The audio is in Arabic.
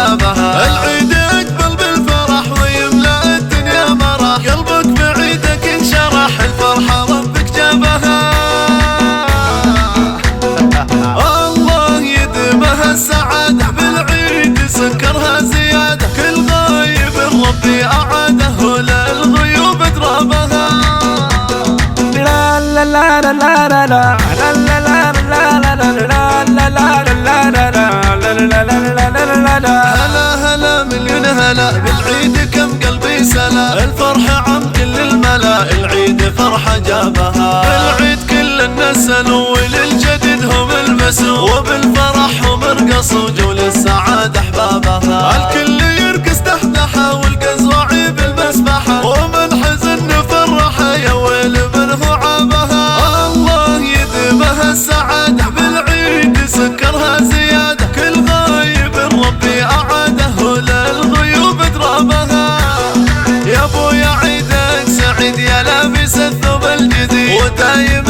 جابها. العيد يقبل بالفرح ويملأ الدنيا مرح، قلبك بعيدك انشرح الفرحة ربك جابها. الله يديمها السعادة بالعيد سكرها زيادة، كل غايب ربي أعاده وللغيوب درابها. لا لا لا لا لا لا لا هلا هلا مليون هلا بالعيد كم قلبي سلا، الفرحة عم كل الملا العيد فرحة جابها. بالعيد كل الناس سلوا وللجديد هم المسوا، وبالفرح هم رقصوا جو للسعادة احبابها. الكل يرقص تحتها والقزواعي بالمسبحة، ومن حزن فرحة يا ويل منه عابها. الله يديمها السعادة بالعيد سكرها زيادة، كل غايب ربي أعاده وللغيوب درابها. يا ابو يا عيدك سعيد يا لابس الثوب الجديد ودايم